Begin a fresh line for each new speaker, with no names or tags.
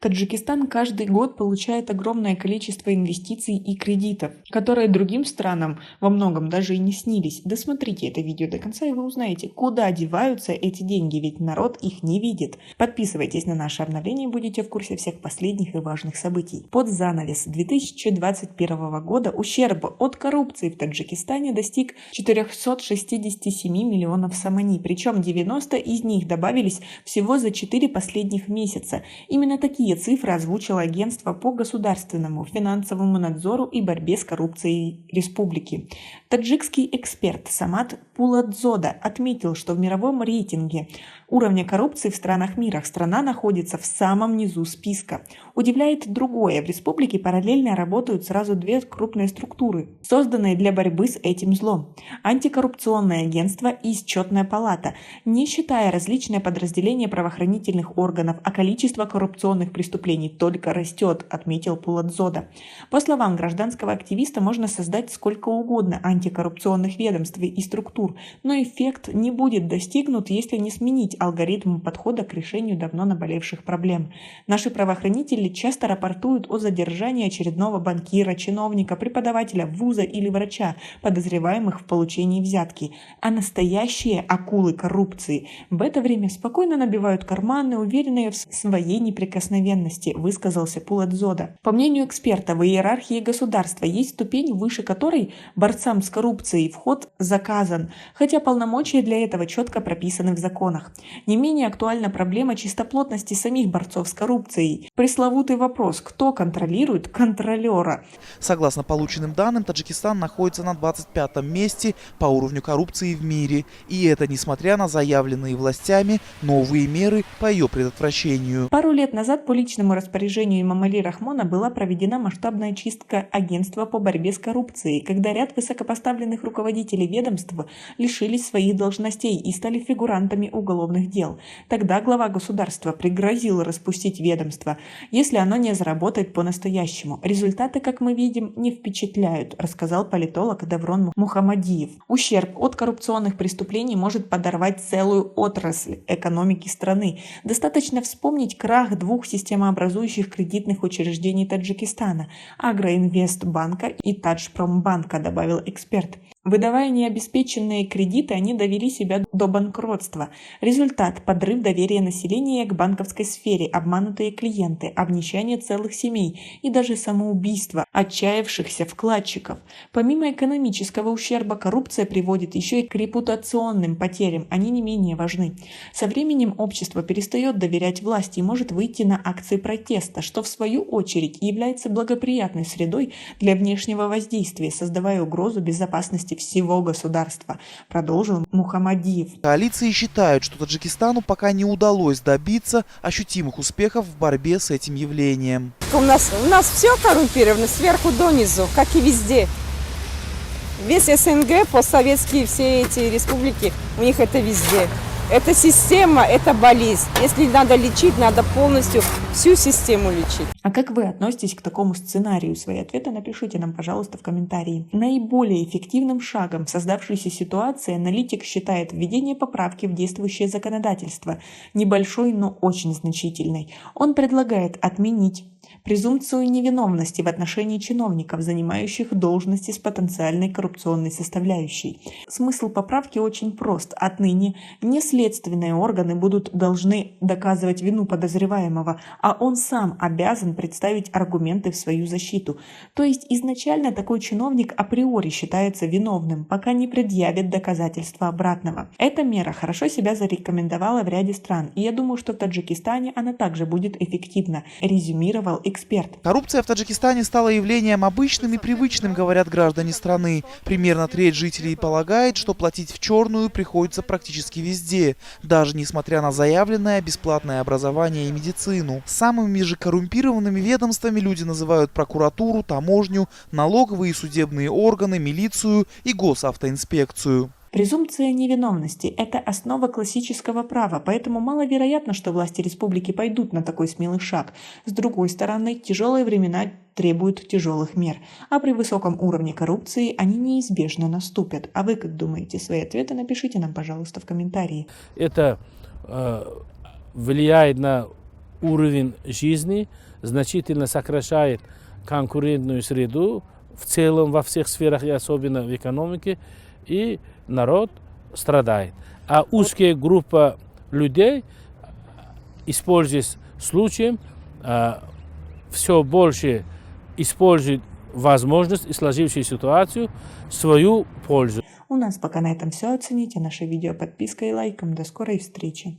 Таджикистан каждый год получает огромное количество инвестиций и кредитов, которые другим странам во многом даже и не снились. Досмотрите это видео до конца, и вы узнаете, куда деваются эти деньги, ведь народ их не видит. Подписывайтесь на наше обновление и будете в курсе всех последних и важных событий. Под занавес 2021 года ущерб от коррупции в Таджикистане достиг 467 миллионов сомани, причем 90 из них добавились всего за 4 последних месяца. Именно такие цифры озвучило Агентство по государственному финансовому надзору и борьбе с коррупцией республики. Таджикский эксперт Самат Пуладзода отметил, что в мировом рейтинге уровня коррупции в странах мира страна находится в самом низу списка. Удивляет другое: в республике параллельно работают сразу две крупные структуры, созданные для борьбы с этим злом: антикоррупционное агентство и счетная палата. Не считая различные подразделения правоохранительных органов, а количество коррупционных преступлений только растет, отметил Пуладзода. По словам гражданского активиста, можно создать сколько угодно антикоррупционных ведомств и структур, но эффект не будет достигнут, если не сменить алгоритм подхода к решению давно наболевших проблем. Наши правоохранители часто рапортуют о задержании очередного банкира, чиновника, преподавателя вуза или врача, подозреваемых в получении взятки, а настоящие акулы коррупции в это время спокойно набивают карманы, уверенные в своей неприкосновенности, высказался Пуладзода. По мнению эксперта, в иерархии государства есть ступень, выше которой борцам с коррупцией вход заказан, хотя полномочия для этого четко прописаны в законах. Не менее актуальна проблема чистоплотности самих борцов с коррупцией. Пресловутый вопрос: кто контролирует контролера?
Согласно полученным данным, Таджикистан находится на 25-м месте по уровню коррупции в мире. И это несмотря на заявленные властями новые меры по ее предотвращению.
Пару лет назад по личному распоряжению Эмомали Рахмона была проведена масштабная чистка агентства по борьбе с коррупцией, когда ряд высокопоставленных руководителей ведомств лишились своих должностей и стали фигурантами уголовных дел. Тогда глава государства пригрозил распустить ведомство, если оно не заработает по-настоящему. Результаты, как мы видим, не впечатляют, рассказал политолог Даврон Мухамадиев. Ущерб от коррупционных преступлений может подорвать целую отрасль экономики страны. Достаточно вспомнить крах двух системообразующих кредитных учреждений Таджикистана – Агроинвестбанка и Таджпромбанка, добавил эксперт. Выдавая необеспеченные кредиты, они довели себя до банкротства. Результат – подрыв доверия населения к банковской сфере, обманутые клиенты, обнищание целых семей и даже самоубийство отчаявшихся вкладчиков. Помимо экономического ущерба, коррупция приводит еще и к репутационным потерям, они не менее важны. Со временем общество перестает доверять власти и может выйти на акции протеста, что в свою очередь является благоприятной средой для внешнего воздействия, создавая угрозу безопасности всего государства, продолжил Мухамадиев.
Коалиции считают, что Таджикистану пока не удалось добиться ощутимых успехов в борьбе с этим явлением.
У нас все коррумпировано сверху донизу, как и везде. Весь СНГ, постсоветские все эти республики, у них это везде. Это система, это болезнь. Если надо лечить, надо полностью всю систему лечить.
А как вы относитесь к такому сценарию? Свои ответы напишите нам, пожалуйста, в комментарии. Наиболее эффективным шагом в создавшейся ситуации аналитик считает введение поправки в действующее законодательство, небольшой, но очень значительной. Он предлагает отменить презумпцию невиновности в отношении чиновников, занимающих должности с потенциальной коррупционной составляющей. Смысл поправки очень прост. Отныне не следственные органы должны доказывать вину подозреваемого, а он сам обязан представить аргументы в свою защиту. То есть изначально такой чиновник априори считается виновным, пока не предъявит доказательства обратного. Эта мера хорошо себя зарекомендовала в ряде стран, и я думаю, что в Таджикистане она также будет эффективна, резюмировал эксперт.
Коррупция в Таджикистане стала явлением обычным и привычным, говорят граждане страны. Примерно треть жителей полагает, что платить в черную приходится практически везде, даже несмотря на заявленное бесплатное образование и медицину. Самыми же коррумпированными ведомствами люди называют прокуратуру, таможню, налоговые и судебные органы, милицию и госавтоинспекцию.
Презумпция невиновности – это основа классического права, поэтому маловероятно, что власти республики пойдут на такой смелый шаг. С другой стороны, тяжелые времена требуют тяжелых мер, а при высоком уровне коррупции они неизбежно наступят. А вы как думаете? Свои ответы напишите нам, пожалуйста, в комментарии.
Это влияет на уровень жизни, значительно сокращает конкурентную среду в целом во всех сферах, и особенно в экономике, и народ страдает. А узкая группа людей, используясь случаем, все больше использует возможность и сложившуюся ситуацию в свою пользу.
У нас пока на этом все. Оцените наше видео подпиской и лайком. До скорой встречи.